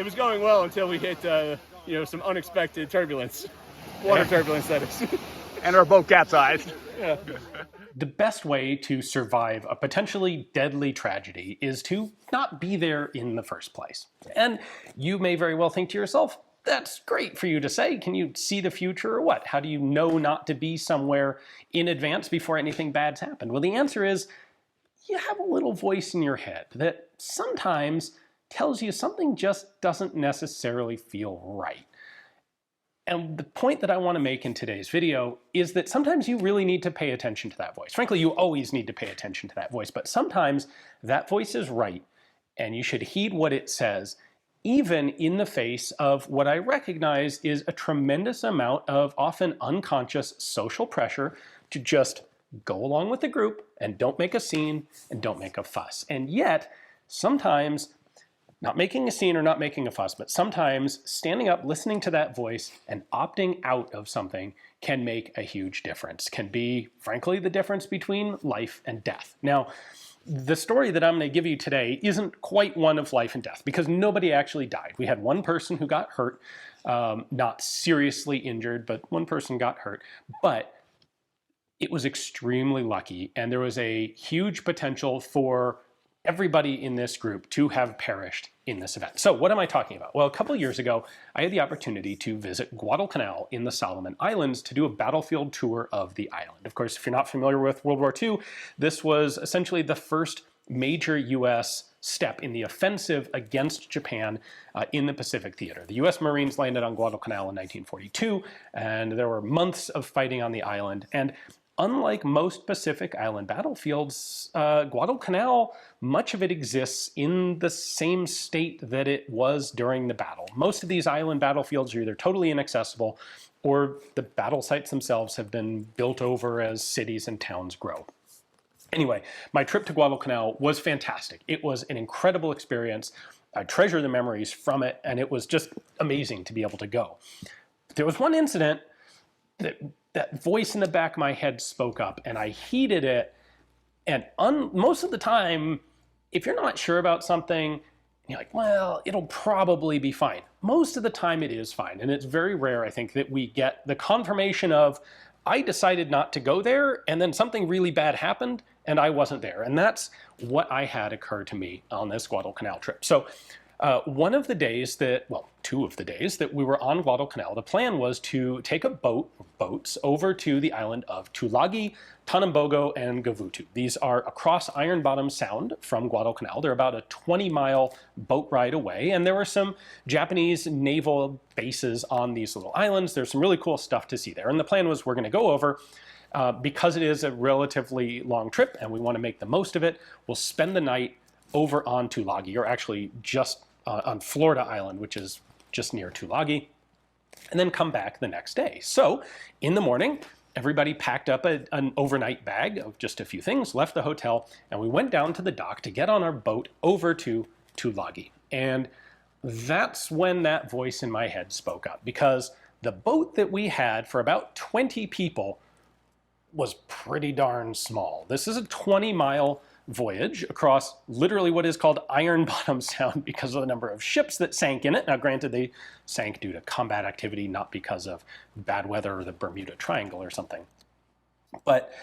was going well until we hit, some unexpected turbulence. Water turbulence, that is. And our boat capsized. Yeah. The best way to survive a potentially deadly tragedy is to not be there in the first place. And you may very well think to yourself, that's great for you to say. Can you see the future or what? How do you know not to be somewhere in advance before anything bad's happened? Well, the answer is you have a little voice in your head that sometimes tells you something just doesn't necessarily feel right. And the point that I want to make in today's video is that sometimes you really need to pay attention to that voice. Frankly, you always need to pay attention to that voice, but sometimes that voice is right and you should heed what it says, even in the face of what I recognize is a tremendous amount of often unconscious social pressure to just go along with the group and don't make a scene and don't make a fuss. And yet, sometimes not making a scene or not making a fuss, but sometimes standing up, listening to that voice, and opting out of something can make a huge difference, can be, frankly, the difference between life and death. Now, the story that I'm going to give you today isn't quite one of life and death, because nobody actually died. We had one person who got hurt, not seriously injured, but one person got hurt. But it was extremely lucky, and there was a huge potential for everybody in this group to have perished in this event. So what am I talking about? Well, a couple of years ago, I had the opportunity to visit Guadalcanal in the Solomon Islands to do a battlefield tour of the island. Of course, if you're not familiar with World War II, this was essentially the first major U.S. step in the offensive against Japan in the Pacific theater. The U.S. Marines landed on Guadalcanal in 1942, and there were months of fighting on the island. And unlike most Pacific Island battlefields, Guadalcanal, much of it exists in the same state that it was during the battle. Most of these island battlefields are either totally inaccessible or the battle sites themselves have been built over as cities and towns grow. Anyway, my trip to Guadalcanal was fantastic. It was an incredible experience. I treasure the memories from it, and it was just amazing to be able to go. There was one incident that voice in the back of my head spoke up, and I heeded it. And most of the time, if you're not sure about something, you're like, well, it'll probably be fine. Most of the time it is fine. And it's very rare, I think, that we get the confirmation of, I decided not to go there, and then something really bad happened, and I wasn't there. And that's what I had occur to me on this Guadalcanal trip. So one of the days that, well, 2 of the days that we were on Guadalcanal, the plan was to take a boats over to the island of Tulagi, Tanambogo, and Gavutu. These are across Iron Bottom Sound from Guadalcanal. They're about a 20-mile boat ride away, and there were some Japanese naval bases on these little islands. There's some really cool stuff to see there. And the plan was we're going to go over, because it is a relatively long trip and we want to make the most of it, we'll spend the night over on Tulagi, or actually just on Florida Island, which is just near Tulagi, and then come back the next day. So in the morning, everybody packed up an overnight bag of just a few things, left the hotel, and we went down to the dock to get on our boat over to Tulagi. And that's when that voice in my head spoke up, because the boat that we had for about 20 people was pretty darn small. This is a 20-mile voyage across literally what is called Iron Bottom Sound because of the number of ships that sank in it. Now, granted, they sank due to combat activity, not because of bad weather or the Bermuda Triangle or something. But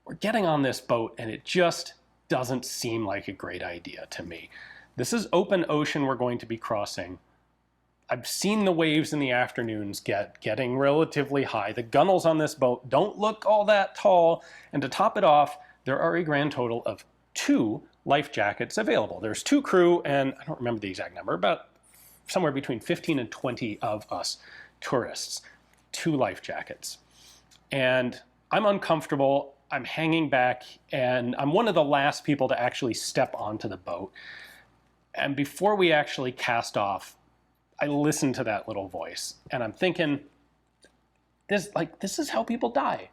we're getting on this boat, and it just doesn't seem like a great idea to me. This is open ocean we're going to be crossing. I've seen the waves in the afternoons getting relatively high. The gunnels on this boat don't look all that tall, and to top it off, there are a grand total of 2 life jackets available. There's 2 crew, and I don't remember the exact number, about somewhere between 15 and 20 of us tourists. 2 life jackets. And I'm uncomfortable, I'm hanging back, and I'm one of the last people to actually step onto the boat. And before we actually cast off, I listened to that little voice, and I'm thinking, this is how people die.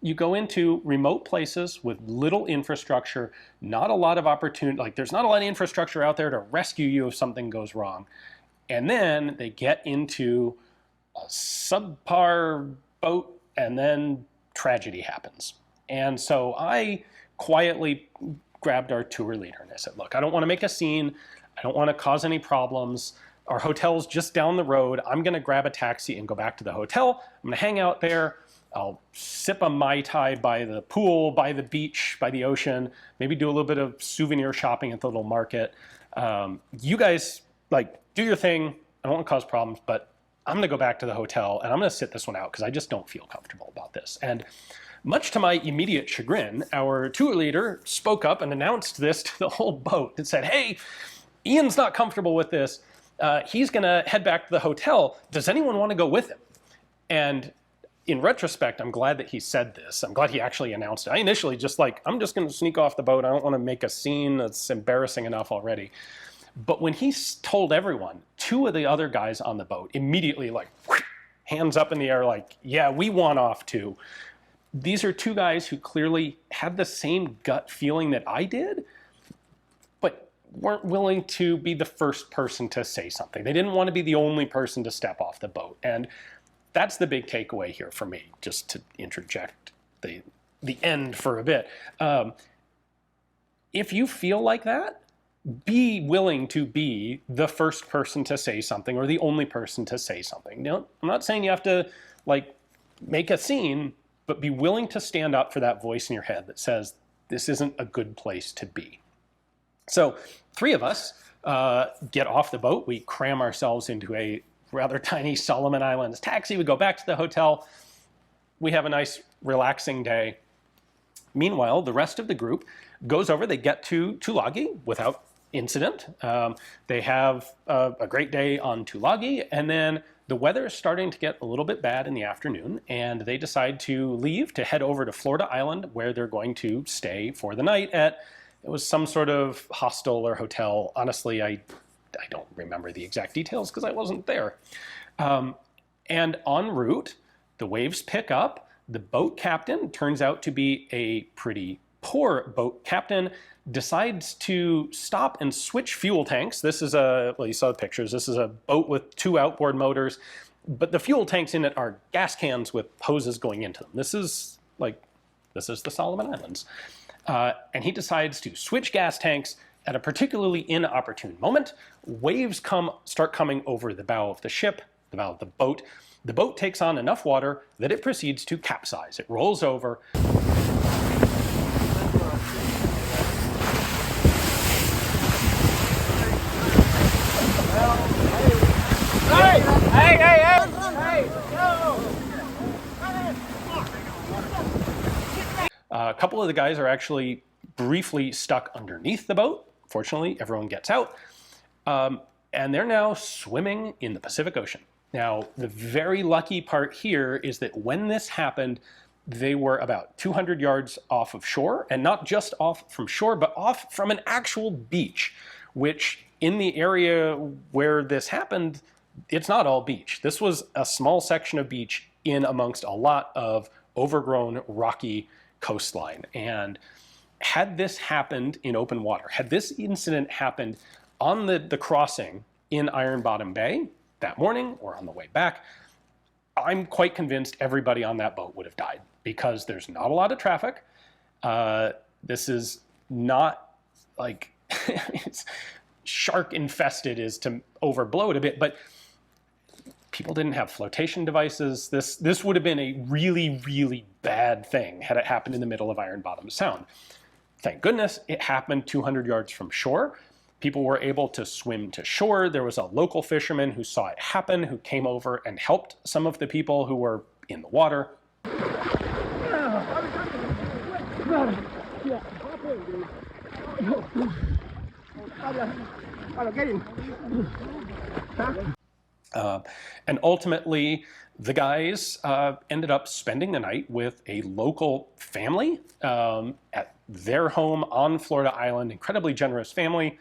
You go into remote places with little infrastructure, not a lot of opportunity, there's not a lot of infrastructure out there to rescue you if something goes wrong. And then they get into a subpar boat, and then tragedy happens. And so I quietly grabbed our tour leader and I said, look, I don't want to make a scene. I don't want to cause any problems. Our hotel's just down the road. I'm going to grab a taxi and go back to the hotel. I'm going to hang out there. I'll sip a Mai Tai by the pool, by the beach, by the ocean, maybe do a little bit of souvenir shopping at the little market. You guys, like, do your thing. I don't want to cause problems, but I'm going to go back to the hotel and I'm going to sit this one out because I just don't feel comfortable about this. And much to my immediate chagrin, our tour leader spoke up and announced this to the whole boat and said, hey, Ian's not comfortable with this. He's going to head back to the hotel. Does anyone want to go with him? And in retrospect, I'm glad that he said this. I'm glad he actually announced it. I initially just like, I'm just going to sneak off the boat. I don't want to make a scene that's embarrassing enough already. But when he told everyone, two of the other guys on the boat immediately like hands up in the air like, yeah, we want off too. These are two guys who clearly had the same gut feeling that I did, but weren't willing to be the first person to say something. They didn't want to be the only person to step off the boat. And that's the big takeaway here for me, just to interject the end for a bit. If you feel like that, be willing to be the first person to say something or the only person to say something. I'm not saying you have to like make a scene, but be willing to stand up for that voice in your head that says, this isn't a good place to be. So 3 of us get off the boat. We cram ourselves into a rather tiny Solomon Islands taxi. We go back to the hotel. We have a nice relaxing day. Meanwhile, the rest of the group goes over. They get to Tulagi without incident. They have a great day on Tulagi, and then the weather is starting to get a little bit bad in the afternoon, and they decide to leave to head over to Florida Island, where they're going to stay for the night at, it was some sort of hostel or hotel. Honestly, I don't remember the exact details because I wasn't there. And en route, the waves pick up. The boat captain turns out to be a pretty poor boat captain, decides to stop and switch fuel tanks. This is well, you saw the pictures. This is a boat with 2 outboard motors, but the fuel tanks in it are gas cans with hoses going into them. This is the Solomon Islands. And he decides to switch gas tanks at a particularly inopportune moment. Waves start coming over the bow of the ship, the bow of the boat. The boat takes on enough water that it proceeds to capsize. It rolls over. A couple of the guys are actually briefly stuck underneath the boat. Fortunately, everyone gets out. And they're now swimming in the Pacific Ocean. Now, the very lucky part here is that when this happened, they were about 200 yards off of shore, and not just off from shore, but off from an actual beach, which in the area where this happened, it's not all beach. This was a small section of beach in amongst a lot of overgrown rocky coastline. And had this happened in open water, had this incident happened on the crossing in Iron Bottom Bay that morning or on the way back, I'm quite convinced everybody on that boat would have died because there's not a lot of traffic. This is not like it's shark infested is to overblow it a bit, but people didn't have flotation devices. This would have been a really, really bad thing had it happened in the middle of Iron Bottom Sound. Thank goodness it happened 200 yards from shore. People were able to swim to shore. There was a local fisherman who saw it happen, who came over and helped some of the people who were in the water. And ultimately, the guys ended up spending the night with a local family at their home on Florida Island. Incredibly generous family.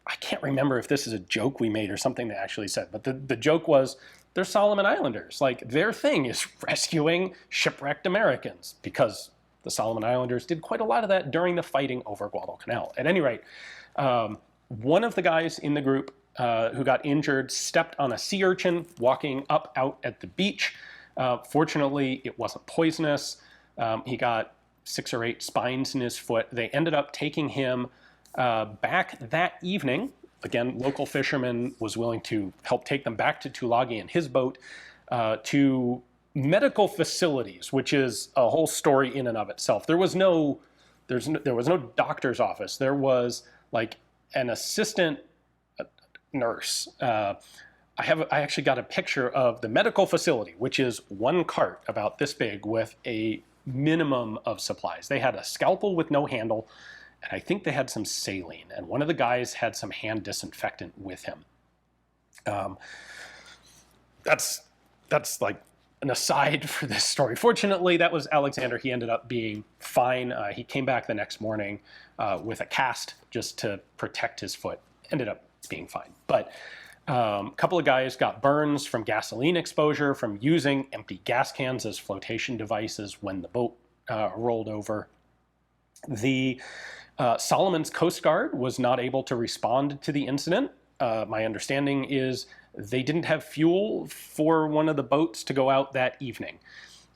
I can't remember if this is a joke we made or something they actually said, but the joke was they're Solomon Islanders. Like, their thing is rescuing shipwrecked Americans, because the Solomon Islanders did quite a lot of that during the fighting over Guadalcanal. At any rate, one of the guys in the group who got injured stepped on a sea urchin walking out at the beach. Fortunately, it wasn't poisonous. He got 6 or 8 spines in his foot. They ended up taking him back that evening again, local fisherman was willing to help take them back to Tulagi in his boat to medical facilities, which is a whole story in and of itself. There was no doctor's office. There was like an assistant nurse. I actually got a picture of the medical facility, which is one cart about this big with a minimum of supplies. They had a scalpel with no handle, and I think they had some saline, and one of the guys had some hand disinfectant with him. That's like an aside for this story. Fortunately, that was Alexander. He ended up being fine. He came back the next morning with a cast just to protect his foot. Ended up being fine. But a couple of guys got burns from gasoline exposure, from using empty gas cans as flotation devices when the boat rolled over. The Solomon's Coast Guard was not able to respond to the incident. My understanding is they didn't have fuel for one of the boats to go out that evening.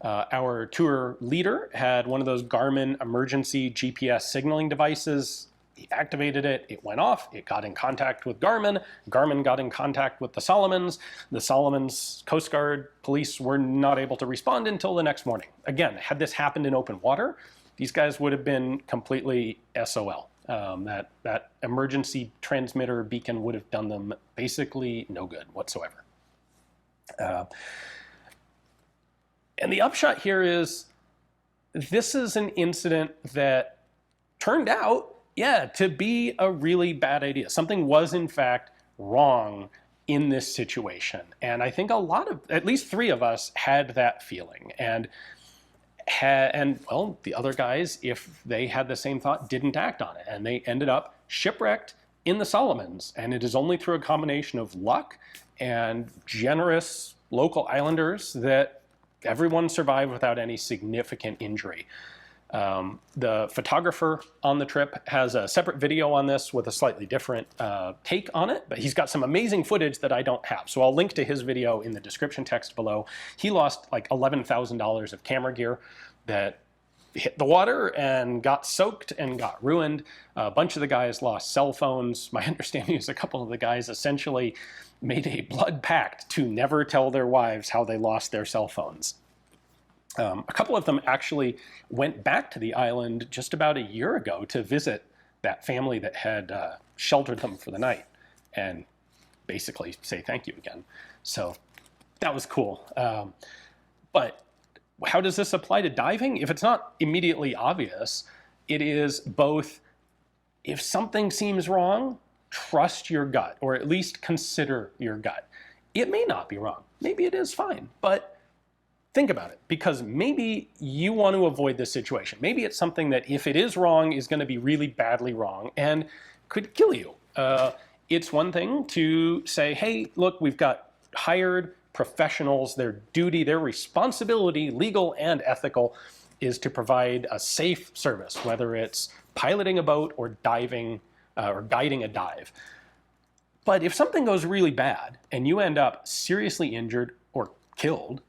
Our tour leader had one of those Garmin emergency GPS signaling devices. He activated it, it went off, it got in contact with Garmin, Garmin got in contact with the Solomons Coast Guard police were not able to respond until the next morning. Again, had this happened in open water, these guys would have been completely SOL. That emergency transmitter beacon would have done them basically no good whatsoever. And the upshot here is this is an incident that turned out, to be a really bad idea. Something was in fact wrong in this situation. And I think at least 3 of us had that feeling. And well, the other guys, if they had the same thought, didn't act on it. And they ended up shipwrecked in the Solomons. And it is only through a combination of luck and generous local islanders that everyone survived without any significant injury. The photographer on the trip has a separate video on this with a slightly different take on it, but he's got some amazing footage that I don't have. So I'll link to his video in the description text below. He lost like $11,000 of camera gear that hit the water and got soaked and got ruined. A bunch of the guys lost cell phones. My understanding is a couple of the guys essentially made a blood pact to never tell their wives how they lost their cell phones. A couple of them actually went back to the island just about a year ago to visit that family that had sheltered them for the night and basically say thank you again. So that was cool. But how does this apply to diving? If it's not immediately obvious, it is both, if something seems wrong, trust your gut, or at least consider your gut. It may not be wrong. Maybe it is fine, but think about it, because maybe you want to avoid this situation. Maybe it's something that, if it is wrong, is going to be really badly wrong and could kill you. It's one thing to say, hey, look, we've got hired professionals. Their duty, their responsibility, legal and ethical, is to provide a safe service, whether it's piloting a boat or diving or guiding a dive. But if something goes really bad and you end up seriously injured or killed,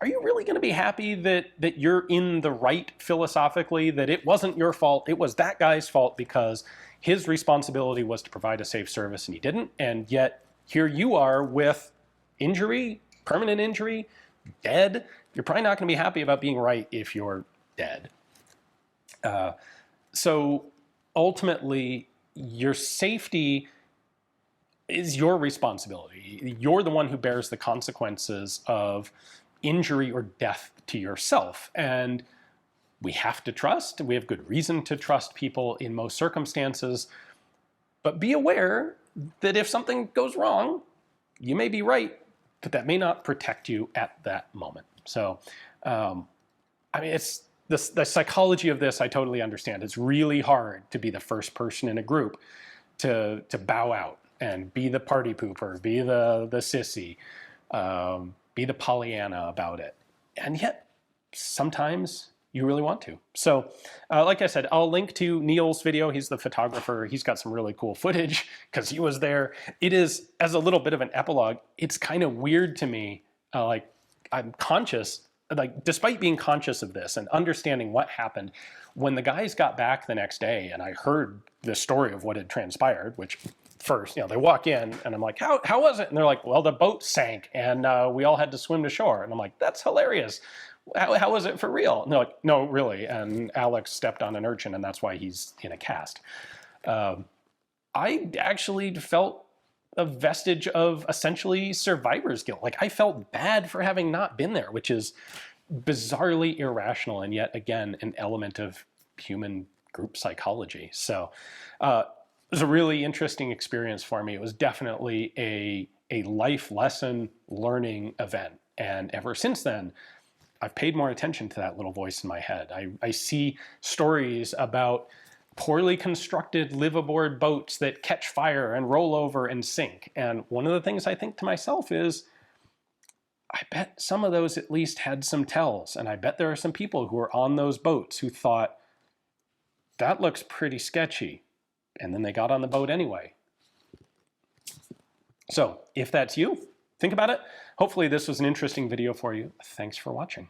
are you really going to be happy that you're in the right philosophically, that it wasn't your fault, it was that guy's fault because his responsibility was to provide a safe service and he didn't, and yet here you are with injury, permanent injury, dead? You're probably not going to be happy about being right if you're dead. So ultimately, your safety is your responsibility. You're the one who bears the consequences of injury or death to yourself. And we have to trust, we have good reason to trust people in most circumstances, but be aware that if something goes wrong, you may be right, but that may not protect you at that moment. So, I mean, it's the psychology of this, I totally understand. It's really hard to be the first person in a group to bow out and be the party pooper, be the sissy, be the Pollyanna about it. And yet, sometimes you really want to. So, like I said, I'll link to Neal's video. He's the photographer. He's got some really cool footage because he was there. It is, as a little bit of an epilogue, it's kind of weird to me. Like, I'm conscious, like, despite being conscious of this and understanding what happened, when the guys got back the next day and I heard the story of what had transpired, which first. They walk in, and I'm like, how was it? And they're like, well, the boat sank, and we all had to swim to shore. And I'm like, that's hilarious. How was it for real? And they're like, no, really. And Alex stepped on an urchin, and that's why he's in a cast. I actually felt a vestige of essentially survivor's guilt. Like, I felt bad for having not been there, which is bizarrely irrational, and yet again an element of human group psychology. So it was a really interesting experience for me. It was definitely a life lesson learning event, and ever since then I've paid more attention to that little voice in my head. I see stories about poorly constructed live-aboard boats that catch fire and roll over and sink, and one of the things I think to myself is, I bet some of those at least had some tells, and I bet there are some people who were on those boats who thought, that looks pretty sketchy, and then they got on the boat anyway. So if that's you, think about it. Hopefully this was an interesting video for you. Thanks for watching.